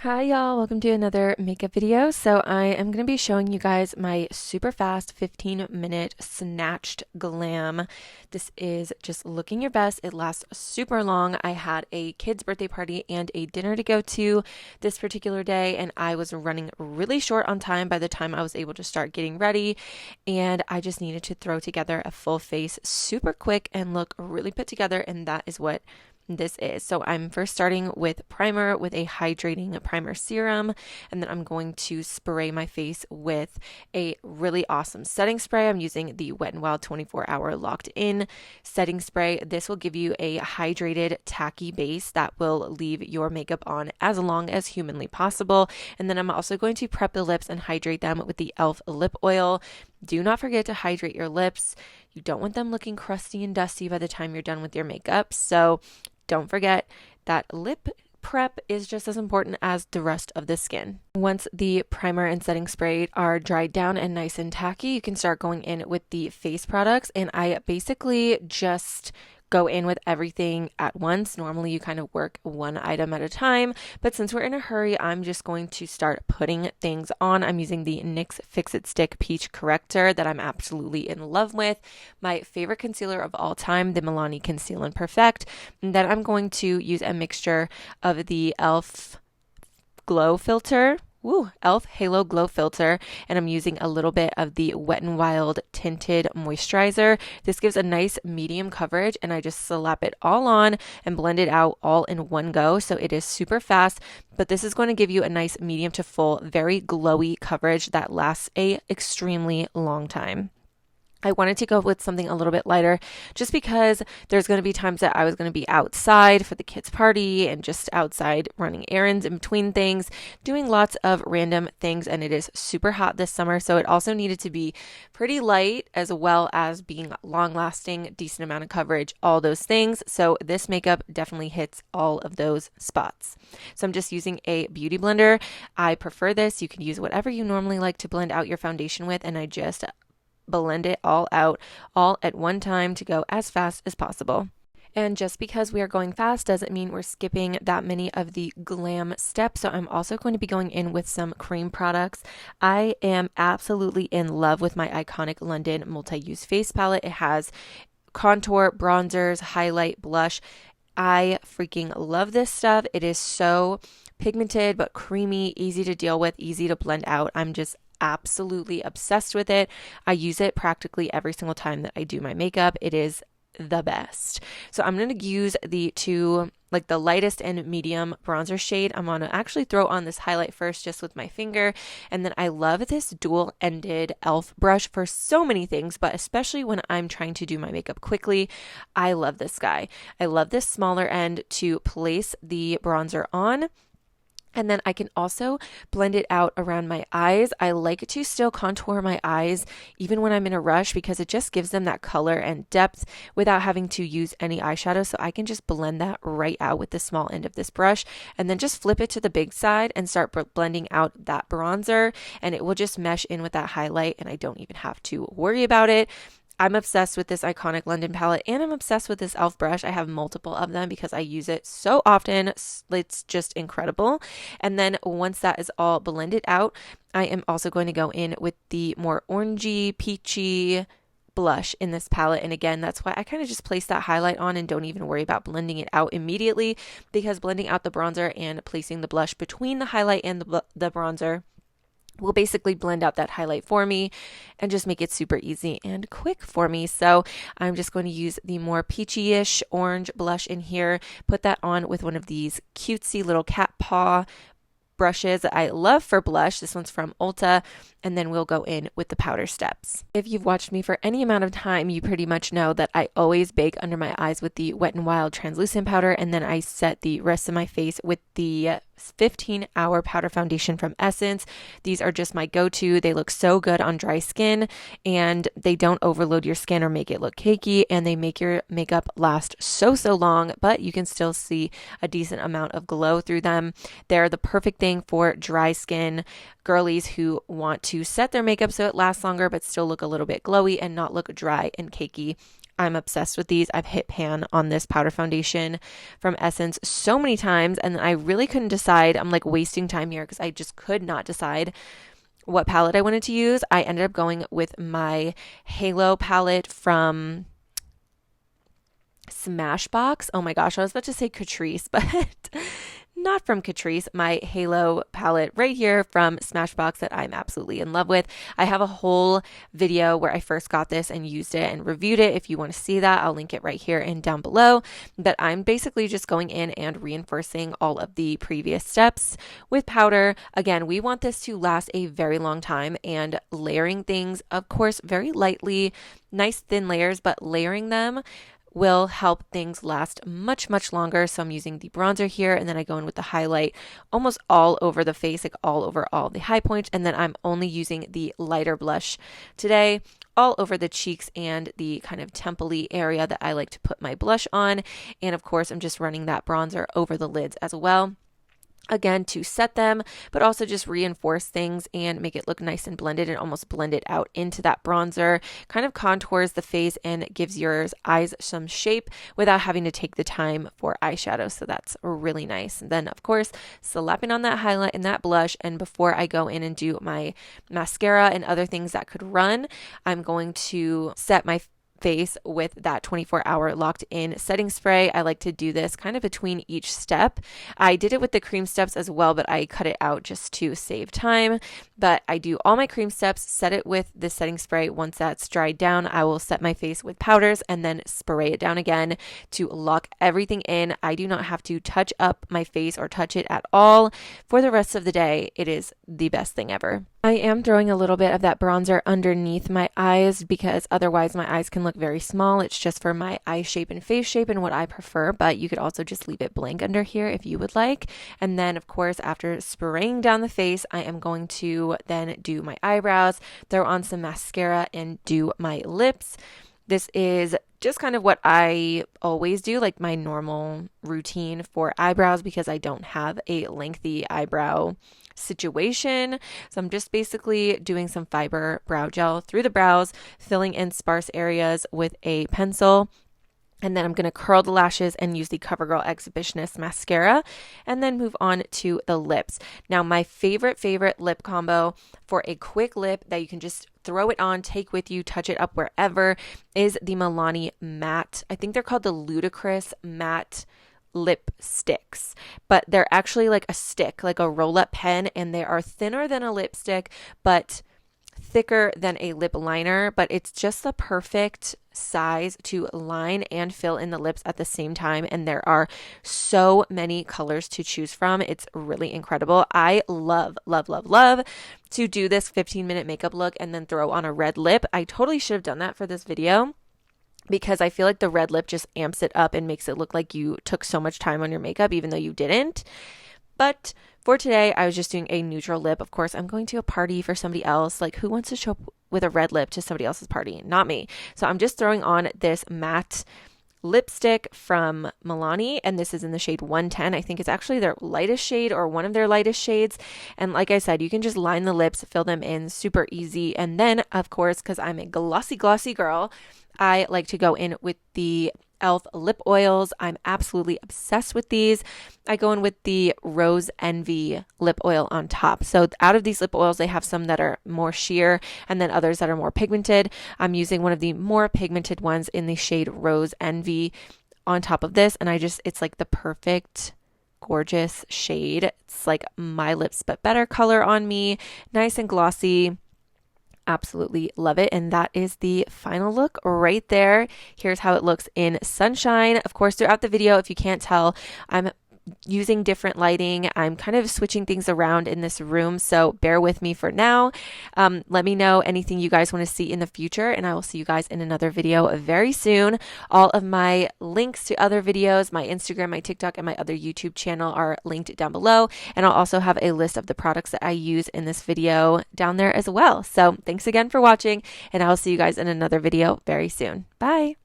Hi y'all, welcome to another makeup video. So I am going to be showing you guys my super fast 15-minute Snatched glam. This is just looking your best. It lasts super long. I had a kid's birthday party and a dinner to go to this particular day, and I was running really short on time by the time I was able to start getting ready, and I just needed to throw together a full face super quick and look really put together, and that is what this is. So I'm first starting with primer with a hydrating primer serum, and then I'm going to spray my face with a really awesome setting spray. I'm using the Wet n Wild 24-hour locked in setting spray. This will give you a hydrated tacky base that will leave your makeup on as long as humanly possible. And then I'm also going to prep the lips and hydrate them with the e.l.f. lip oil. Do not forget to hydrate your lips. You don't want them looking crusty and dusty by the time you're done with your makeup. So don't forget that lip prep is just as important as the rest of the skin. Once the primer and setting spray are dried down and nice and tacky, you can start going in with the face products. And I basically just go in with everything at once. Normally you kind of work one item at a time, but since we're in a hurry, I'm just going to start putting things on. I'm using the NYX Fix-It Stick Peach Corrector that I'm absolutely in love with. My favorite concealer of all time, the Milani Conceal and Perfect. And then I'm going to use a mixture of the e.l.f. Glow Filter. e.l.f. Halo Glow Filter, and I'm using a little bit of the Wet n Wild Tinted Moisturizer. This gives a nice medium coverage, and I just slap it all on and blend it out all in one go. So it is super fast, but this is going to give you a nice medium to full, very glowy coverage that lasts a extremely long time. I wanted to go with something a little bit lighter just because there's going to be times that I was going to be outside for the kids' party and just outside running errands in between things, doing lots of random things, and it is super hot this summer, so it also needed to be pretty light as well as being long lasting, decent amount of coverage, all those things. So this makeup definitely hits all of those spots. So I'm just using a beauty blender. I prefer this. You can use whatever you normally like to blend out your foundation with, and I just blend it all out all at one time to go as fast as possible. And just because we are going fast doesn't mean we're skipping that many of the glam steps. So I'm also going to be going in with some cream products. I am absolutely in love with my iconic London multi-use face palette. It has contour, bronzers, highlight, blush. I freaking love this stuff. It is so pigmented but creamy, easy to deal with, easy to blend out. I'm just absolutely obsessed with it. I use it practically every single time that I do my makeup. It is the best. So I'm going to use the two, like the lightest and medium bronzer shade. I'm going to actually throw on this highlight first just with my finger. And then I love this dual-ended e.l.f. brush for so many things, but especially when I'm trying to do my makeup quickly. I love this guy. I love this smaller end to place the bronzer on. And then I can also blend it out around my eyes. I like to still contour my eyes even when I'm in a rush because it just gives them that color and depth without having to use any eyeshadow. So I can just blend that right out with the small end of this brush and then just flip it to the big side and start blending out that bronzer, and it will just mesh in with that highlight and I don't even have to worry about it. I'm obsessed with this iconic London palette, and I'm obsessed with this e.l.f. brush. I have multiple of them because I use it so often. It's just incredible. And then once that is all blended out, I am also going to go in with the more orangey, peachy blush in this palette. And again, that's why I kind of just place that highlight on and don't even worry about blending it out immediately, because blending out the bronzer and placing the blush between the highlight and the bronzer will basically blend out that highlight for me and just make it super easy and quick for me. So I'm just going to use the more peachy-ish orange blush in here, put that on with one of these cutesy little cat paw brushes that I love for blush. This one's from Ulta, and then we'll go in with the powder steps. If you've watched me for any amount of time, you pretty much know that I always bake under my eyes with the Wet n Wild translucent powder, and then I set the rest of my face with the 15-hour powder foundation from Essence. These are just my go-to. They look so good on dry skin, and they don't overload your skin or make it look cakey, and they make your makeup last so long, but you can still see a decent amount of glow through them. They're the perfect thing for dry skin girlies who want to set their makeup so it lasts longer but still look a little bit glowy and not look dry and cakey. I'm obsessed with these. I've hit pan on this powder foundation from Essence so many times, and I really couldn't decide. I'm like wasting time here because I just could not decide what palette I wanted to use. I ended up going with my Halo palette from Smashbox. Oh my gosh, I was about to say Catrice, but not from Catrice. My Halo palette right here from Smashbox that I'm absolutely in love with. I have a whole video where I first got this and used it and reviewed it. If you want to see that, I'll link it right here and down below. But I'm basically just going in and reinforcing all of the previous steps with powder. Again, we want this to last a very long time, and layering things, of course, very lightly, nice thin layers, but layering them will help things last much, much longer. So I'm using the bronzer here, and then I go in with the highlight almost all over the face, like all over all the high points. And then I'm only using the lighter blush today, all over the cheeks and the kind of temple-y area that I like to put my blush on. And of course, I'm just running that bronzer over the lids as well. Again, to set them, but also just reinforce things and make it look nice and blended and almost blend it out into that bronzer. Kind of contours the face and gives your eyes some shape without having to take the time for eyeshadow. So that's really nice. And then, of course, slapping on that highlight and that blush. And before I go in and do my mascara and other things that could run, I'm going to set my face with that 24-hour locked in setting spray. I like to do this kind of between each step. I did it with the cream steps as well, but I cut it out just to save time. But I do all my cream steps, set it with the setting spray. Once that's dried down, I will set my face with powders and then spray it down again to lock everything in. I do not have to touch up my face or touch it at all for the rest of the day. It is the best thing ever. I am throwing a little bit of that bronzer underneath my eyes because otherwise my eyes can look very small. It's just for my eye shape and face shape and what I prefer, but you could also just leave it blank under here if you would like. And then, of course, after spraying down the face, I am going to then do my eyebrows, throw on some mascara, and do my lips. This is just kind of what I always do, like my normal routine for eyebrows, because I don't have a lengthy eyebrow situation. So I'm just basically doing some fiber brow gel through the brows, filling in sparse areas with a pencil. And then I'm going to curl the lashes and use the CoverGirl Exhibitionist mascara, and then move on to the lips. Now, my favorite lip combo for a quick lip that you can just throw it on, take with you, touch it up wherever, is the Milani matte. I think they're called the Ludicrous Matte lip sticks, but they're actually like a stick, like a roll-up pen, and they are thinner than a lipstick, but thicker than a lip liner. But it's just the perfect size to line and fill in the lips at the same time, and there are so many colors to choose from. It's really incredible. I love to do this 15-minute makeup look and then throw on a red lip. I totally should have done that for this video, because I feel like the red lip just amps it up and makes it look like you took so much time on your makeup, even though you didn't. But for today, I was just doing a neutral lip. Of course, I'm going to a party for somebody else. Like, who wants to show up with a red lip to somebody else's party? Not me. So I'm just throwing on this matte lipstick from Milani, and this is in the shade 110. I think it's actually their lightest shade or one of their lightest shades. And like I said, you can just line the lips, fill them in, super easy. And then, of course, because I'm a glossy girl, I like to go in with the e.l.f. lip oils. I'm absolutely obsessed with these. I go in with the Rose Envy lip oil on top. So out of these lip oils, they have some that are more sheer and then others that are more pigmented. I'm using one of the more pigmented ones in the shade Rose Envy on top of this. And it's like the perfect, gorgeous shade. It's like my lips, but better color on me. Nice and glossy. Absolutely love it. And that is the final look right there. Here's how it looks in sunshine. Of course, throughout the video, if you can't tell, I'm using different lighting. I'm kind of switching things around in this room, so bear with me for now. Let me know anything you guys want to see in the future, and I will see you guys in another video very soon. All of my links to other videos, my Instagram, my TikTok, and my other YouTube channel are linked down below, and I'll also have a list of the products that I use in this video down there as well. So thanks again for watching, and I'll see you guys in another video very soon. Bye!